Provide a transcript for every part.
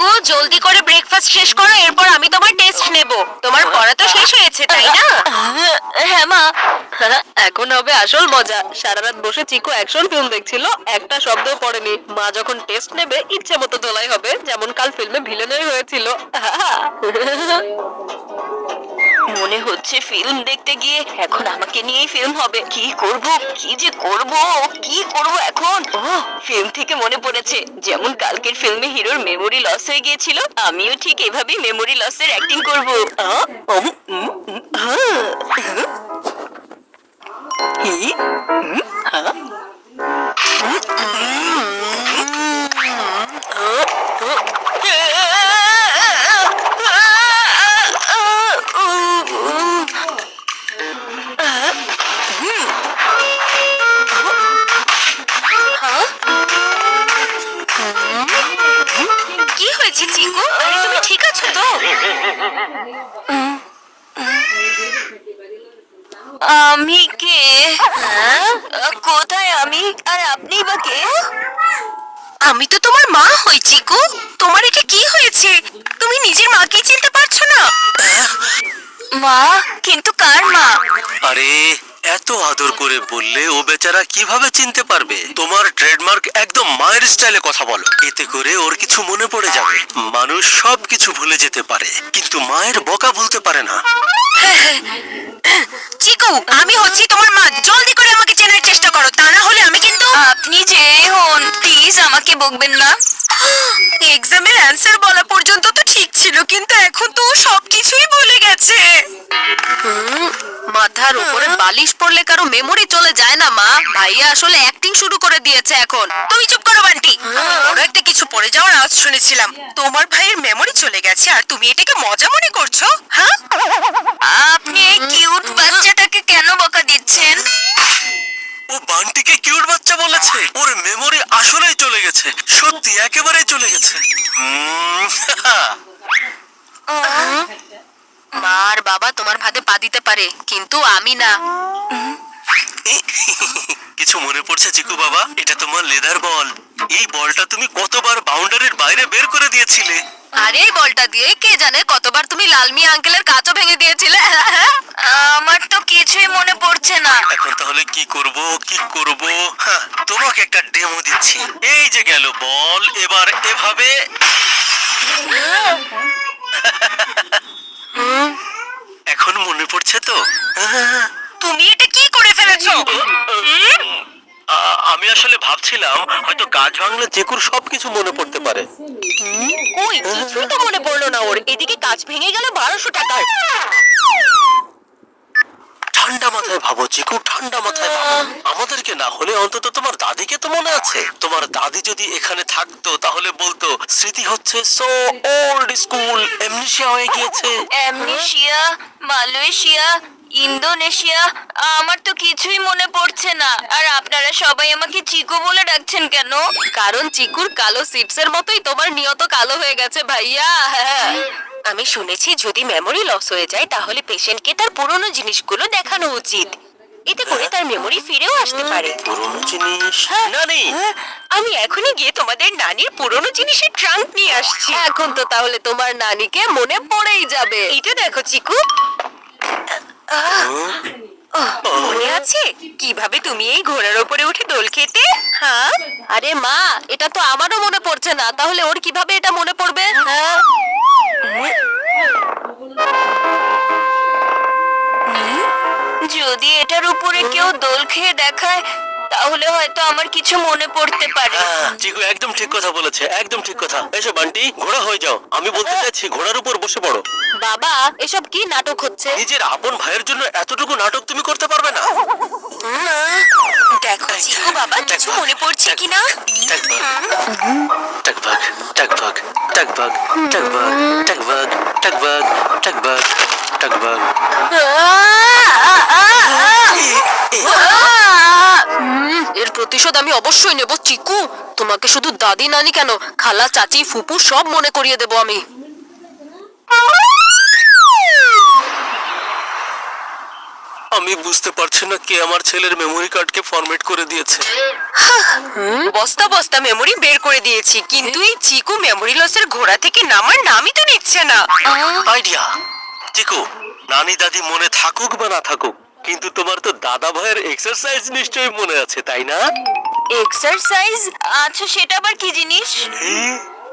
চিকু জলদি করে ব্রেকফাস্ট শেষ করো, এরপর আমি তোমার টেস্ট নেব। তোমার পড়া তো শেষ হয়েছে তাই না? হ্যাঁ মা। এখন হবে আসল মজা। সারা রাত বসে চিকু অ্যাকশন ফিল্ম দেখছিল, একটা শব্দও পড়েনি। মা যখন টেস্ট নেবে ইচ্ছে মতো ধোলাই হবে, যেমন কাল ফিল্মে ভিলেনই হয়েছিল। মনে হচ্ছে ফিল্ম দেখতে গিয়ে এখন আমাকে নিয়েই ফিল্ম হবে। কি করব, কি যে করব, কি করব এখন? ও ফিল্ম থেকে মনে পড়েছে, যেমন কালকের ফিল্মে হিরোর মেমোরি লস হয়ে গিয়েছিল, আমিও ঠিক এভাবেই মেমোরি লসের অ্যাক্টিং করব। কি হয়েছে চিকু? আরে তুমি ঠিক আছো তো? আমি কে? কোথায় আমি, আর আপনি বা কে? আমি তো তোমার মা হই চিকু। তোমার এটা কি হয়েছে? তুমি নিজের মাকে চিনতে পারছো না? মা? কিন্তু কার মা? আরে এত আদর করে বললে ও বেচারা কিভাবে চিনতে পারবে? তোমার ট্রেডমার্ক একদম মায়ের স্টাইলে কথা বলো, এতে করে ওর কিছু মনে পড়ে যাবে। মানুষ সব কিছু ভুলে যেতে পারে, কিন্তু মায়ের বকা ভুলতে পারে না। চিকু, আমি হচ্ছি তোমার মা। জলদি করে আমাকে চেনার চেষ্টা করো, তা না হলে আমি কিন্তু... আপনি যে হন, প্লিজ আমাকে বকবেন না। এক্সামের অ্যান্সার বলা পর্যন্ত তো ঠিক ছিল, কিন্তু এখন তো ও সবকিছুই ভুলে গেছে। মাথার উপরে বালিশ পড়লে কারো মেমোরি চলে যায় না মা। ভাইয়া আসলে অ্যাক্টিং শুরু করে দিয়েছে এখন। তুমি চুপ করো বান্টি। বড় একটা কিছু পড়ে যাওয়ার আওয়াজ শুনেছিলাম। তোমার ভাইয়ের মেমোরি চলে গেছে আর তুমি এটাকে মজা মনে করছো? হ্যাঁ, আপনি এই কিউট বাচ্চাটাকে কেন বকা দিচ্ছেন? ও বান্টিকে কিউট বাচ্চা বলেছে? ওর মেমোরি আসলেই চলে গেছে, সত্যি একেবারেই চলে গেছে। মা আর বাবা তোমার ভাতে পা দিতে পারে, কিন্তু আমি না। কিছু মনে পড়ছে চিকু বাবা? এটা তোমার লেদার বল। এই বলটা তুমি কতবার বাউন্ডারির বাইরে বের করে দিয়েছিলে। আর এই বলটা দিয়ে কে জানে কতবার তুমি লাল মিয়া আঙ্কেলের কাঁচও ভেঙে দিয়েছিলে। আমার তো কিছুই মনে পড়ছে না। এখন তাহলে কি করব, কি করব? তোমাকে একটা ডেমো দিচ্ছি। এই যে গেল বল, এবার এভাবে। এখন মনে পড়ছে তো? তুমি এটা কি করে ফেলেছো? আমি আসলে ভাবছিলাম হয়তো কাজ ভাঙলে চেকুর সবকিছু মনে পড়তে পারে। কই, কিছুই তো মনে পড়লো না ওর। এদিকে কাজ ভেঙে গেল 1200 টাকার। ঠান্ডা মাথায় ভাবো চিকু, ঠান্ডা মাথায় ভাবো। আমাদেরকে না হলে অন্তত তোমার দাদিকে তো মনে আছে। তোমার দাদি যদি এখানে থাকতো তাহলে বলতো স্মৃতি হচ্ছে সো ওল্ড স্কুল, এমনেশিয়া হয়ে গিয়েছে। অ্যামনেশিয়া, মালয়েশিয়া, ইন্দোনেশিয়া, আমার তো কিছুই মনে পড়ছে না। আর আপনারা সবাই আমাকে চিকু বলে ডাকছেন কেন? কারণ চিকুর কালো সিটসের মতোই তোমার নিয়ত কালো হয়ে গেছে ভাইয়া। আমি শুনেছি যদি মেমোরি লস হয়ে যায় তাহলে পেশেন্টকে তার পুরনো জিনিসগুলো দেখানো উচিত। এতে করে তার মেমোরি ফিরেও আসতে পারে। পুরনো জিনিস? নানি, আমি এখনই গিয়ে তোমাদের নানির পুরনো জিনিসের ট্রাঙ্ক নিয়ে আসছি। এখন তো তাহলে তোমার নানিকে মনে পড়েই যাবে। এটা দেখো চিকু, মনে আছে কিভাবে তুমি এই ঘোড়ার উপরে উঠে দোল খেতে? হ্যাঁ, আরে মা, এটা তো আমারও মনে পড়ছে না, তাহলে ওর কিভাবে এটা মনে পড়বে? হ্যাঁ, যদি এটার উপরে কেউ দোল খেয়ে দেখায় তাহলে হয়তো আমার কিছু মনে পড়তে পারে। চিকু একদম ঠিক কথা বলেছে, একদম ঠিক কথা। এসো বান্টি, ঘোড়া হয়ে যাও। আমি বলতে চাইছি ঘোড়ার উপর বসে পড়ো। বাবা, এসব কি নাটক হচ্ছে? নিজের আপন ভাইয়ের জন্য এতটুকু নাটক তুমি করতে পারবে না? দেখো চিকু বাবা, কিছু মনে পড়ছে কিনা? টকবগ টকবগ টকবগ টকবগ টকবগ টকবগ টকবগ টকবগ। এর প্রতিশোধ আমি অবশ্যই নেব চিকু। তোমাকে শুধু দাদি নানি কেন, খালা চাচি ফুপু সব মনে করিয়ে দেব আমি। আমি বুঝতে পারছি না কে আমার ছেলের মেমোরি কার্ডকে ফরম্যাট করে দিয়েছে। বস্তা বস্তা মেমোরি বের করে দিয়েছি, কিন্তু এই চিকু মেমোরি লসের ঘোড়া থেকে নামার নামই তো নিচ্ছে না। আইডিয়া! চিকু, নানি দাদি মনে থাকুক বা না থাকুক, কিন্তু তোমার তো দাদা ভাইয়ের এক্সারসাইজ নিশ্চয়ই মনে আছে, তাই না? এক্সারসাইজ? আচ্ছা, সেটা আবার কি জিনিস?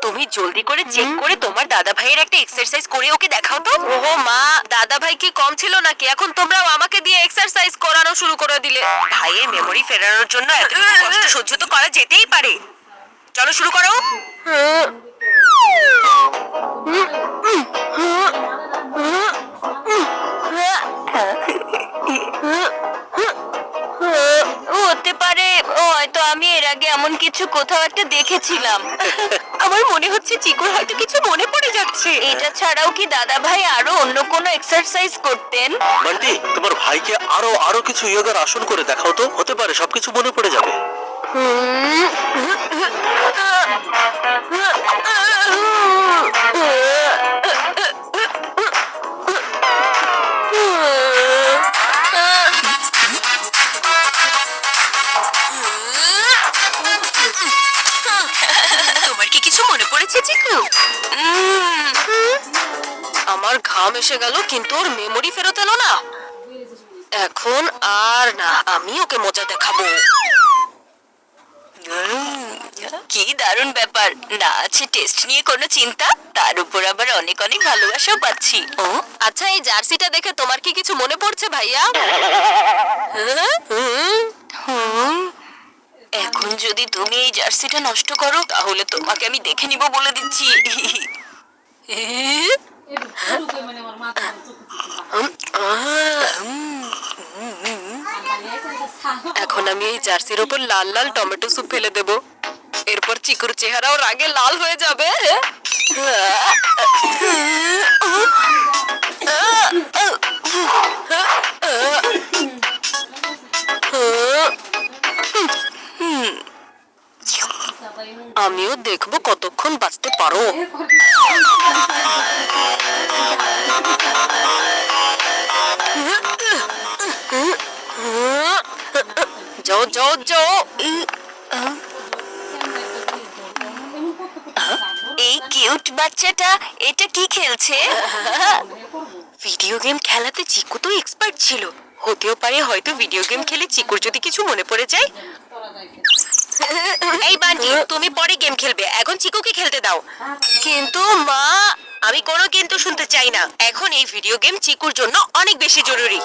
তুমি জলদি করে চেক করে তোমার দাদা ভাইয়ের একটা এক্সারসাইজ করে ওকে দেখাও তো। ওহো মা, দাদা ভাই কি কম ছিল নাকি? এখন তোমরাও আমাকে দিয়ে এক্সারসাইজ করানো শুরু করে দিলে। ভাইয়ের মেমোরি ফেরানোর জন্য এতটুকু কষ্ট সহ্য তো করা যেতেই পারে। চলো শুরু করো। হতে পারে হয়তো আমি এর আগে এমন কিছু কোথাও একটা দেখেছিলাম। আমার মনে হচ্ছে চিকুর হয়তো কিছু মনে পড়ে যাচ্ছে। এটা ছাড়াও কি দাদা ভাই আরো অন্য কোনো এক্সারসাইজ করতেন? বান্টি, তোমার ভাইকে আরো কিছু ইয়োগার আসন করে দেখাও তো, হতে পারে সবকিছু মনে পড়ে যাবে। তোমার কি কিছু মনে পড়েছে চিকু? আমার ঘাম এসে গেল, কিন্তু ওর মেমোরি ফেরত এলো না। এখন আর না, আমি ওকে মজা দেখাবো। কি দারুণ ব্যাপার, না আছে টেস্ট নিয়ে কোনো চিন্তা, তার উপর আবার অনেক অনেক ভালোবাসাও পাচ্ছি। আচ্ছা, এই জার্সিটা দেখে তোমার কি কিছু মনে পড়ছে ভাইয়া? এখন যদি তুমি এই জার্সিটা নষ্ট করো তাহলে তোমাকে আমি দেখে নিব বলে দিচ্ছি। এখন আমি এই জার্সির উপর লাল লাল টমেটো স্যুপ ফেলে দেব, এরপর চিকুর চেহারাও রাগে লাল হয়ে যাবে। আমিও দেখবো কতক্ষণ বাঁচতে পারো। যাও যাও যাও। এই কিউট বাচ্চাটা এটা কি খেলছে? ভিডিও গেম খেলাতে চিকু তো এক্সপার্ট ছিল, হতেও পারে হয়তো ভিডিও গেম খেলে চিকুর যদি কিছু মনে পড়ে যায়। এই বান্টি, তুমি পরে গেম খেলবে, এখন চিকুকে খেলতে দাও। কিন্তু মা, আমি কোনো কিন্তু শুনতে চাই না। এখন এই ভিডিও গেম চিকুর জন্য অনেক বেশি জরুরি।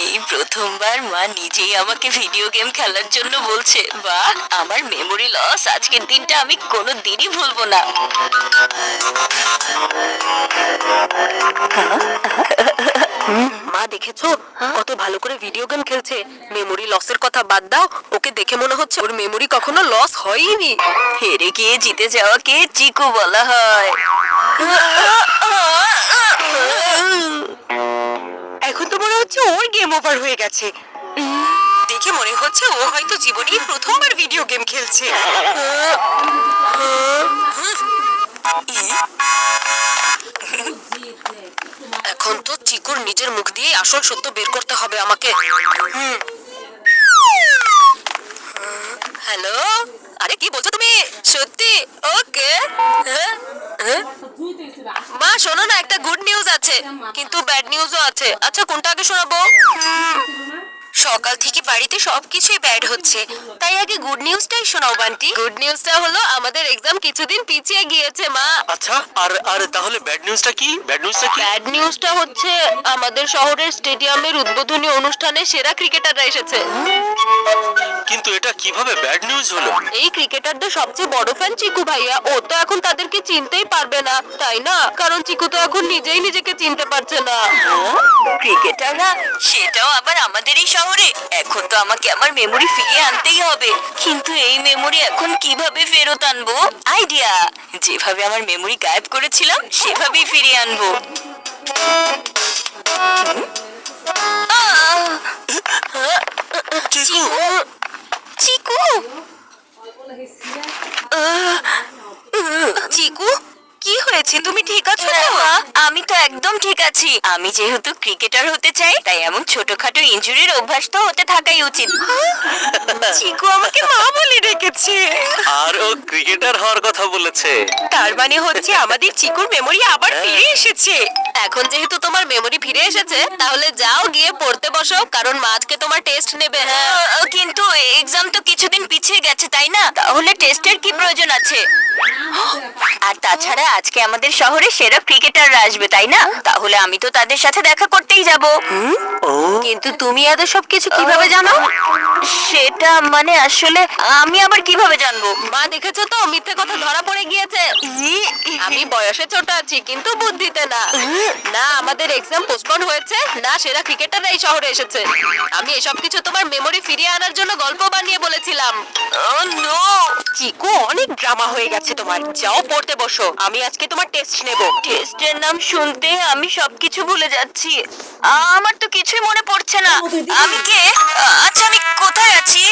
এই প্রথমবার মা নিজেই আমাকে ভিডিও গেম খেলার জন্য বলছে। বাহ, আমার মেমোরি লস আজকের দিনটা আমি কোনো দিনই ভুলবো না। মা দেখেছো কত ভালো করে ভিডিও গেম খেলছে? মেমোরি লসের কথা বাদ দাও, ওকে দেখে মনে হচ্ছে ওর মেমোরি কখনো লস হয়নি। হেরে গিয়ে জিতে যাওয়াকে চিকু বলা হয়। এখন তো মনে হচ্ছে ওর গেম ওভার হয়ে গেছে। দেখে মনে হচ্ছে ও হয়তো জীবনে প্রথমবার ভিডিও গেম খেলছে। এখন তো চিকুর নিজের মুখ দিয়ে আসল সত্য বের করতে হবে আমাকে। হ্যালো, আরে কি বলছো তুমি? সত্যি? ওকে। মা শোনো না, একটা গুড নিউজ আছে কিন্তু ব্যাড নিউজও আছে। আচ্ছা, কোনটা আগে শোনাবো? সকাল থেকে বাড়িতে সবকিছুই ব্যাড হচ্ছে, তাই আগে গুড নিউজটাই শোনাও বান্টি। গুড নিউজটা হলো আমাদের এক্সাম কিছুদিন পিছিয়ে গিয়েছে মা। আচ্ছা, আর তাহলে ব্যাড নিউজটা কি? ব্যাড নিউজটা কি? ব্যাড নিউজটা হচ্ছে আমাদের শহরের স্টেডিয়ামের উদ্বোধনী অনুষ্ঠানে সেরা ক্রিকেটাররা এসেছে। কিন্তু এটা কিভাবে ব্যাড নিউজ হলো? এই ক্রিকেটারদের সবচেয়ে বড় ফ্যান চিকু ভাইয়া, ও তো এখন তাদেরকে চিনতেই পারবে না, তাই না? কারণ চিকু তো এখন নিজেই নিজেকে চিনতে পারছে না। ক্রিকেটাররা, সেটাও আবার আমাদেরই শহরে? এখন তো আমাকে আমার মেমোরি ফিরিয়ে আনতেই হবে, কিন্তু এই মেমোরি এখন কিভাবে ফেরত আনবো? আইডিয়া! যেভাবে আমার মেমোরি গায়েব করেছিলাম সেভাবেই ফিরিয়ে আনবো। চিকু, চিকু, চিকু কি যাচ্ছে, তুমি ঠিক আছো হ্যাঁ, তো? মা, আমি তো একদম ঠিক আছি। আমি যেহেতু ক্রিকেটার হতে চাই, তাই এমন ছোটখাটো ইনজুরির অভ্যাস তো হতে থাকাই উচিত। চিকু আমাকে মা বলে ডেকেছে। আর ও ক্রিকেটার হওয়ার কথা বলেছে। তার মানে হচ্ছে আমাদের চিকুর মেমোরি আবার ফিরে এসেছে। এখন যেহেতু তোমার মেমোরি ফিরে এসেছে, তাহলে যাও গিয়ে পড়তে বসো, কারণ মা আজকে তোমার টেস্ট নেবে। হ্যাঁ, কিন্তু এক্সাম তো কিছুদিন পিছিয়ে গেছে, তাই না? তাহলে টেস্টের কি প্রয়োজন আছে? আর তাছাড়া আজকে আমাদের শহরে সেরা ক্রিকেটাররা আসবে, তাই না? তাহলে আমি তো তাদের সাথে দেখা করতেই যাব। ও কিন্তু তুমি এত সবকিছু কিভাবে জানো? সেটা মানে আসলে আমি আবার কিভাবে জানবো? মা দেখেছো তো, মিথ্যে কথা ধরা পড়ে গিয়েছে। আমি বয়সে ছোট আছি, কিন্তু বুদ্ধিতে না। না আমাদের এক্সাম পোস্টপোন হয়েছে, না সেরা ক্রিকেটাররা এই শহরে এসেছে। আমি এসব কিছু তোমার মেমোরি ফিরিয়ে আনার জন্য গল্প বানিয়ে বলেছিলাম। Oh, no! চিকু, অনেক ড্রামা হয়ে গেছে তোমার। যাও পড়তে বসো, আমি আজকে তোমার টেস্ট নেব। টেস্টের নাম শুনতে আমি সবকিছু ভুলে যাচ্ছি। আমার তো কিছুই মনে পড়ছে না। আমি কে? আচ্ছা, আমি কোথায় আছি?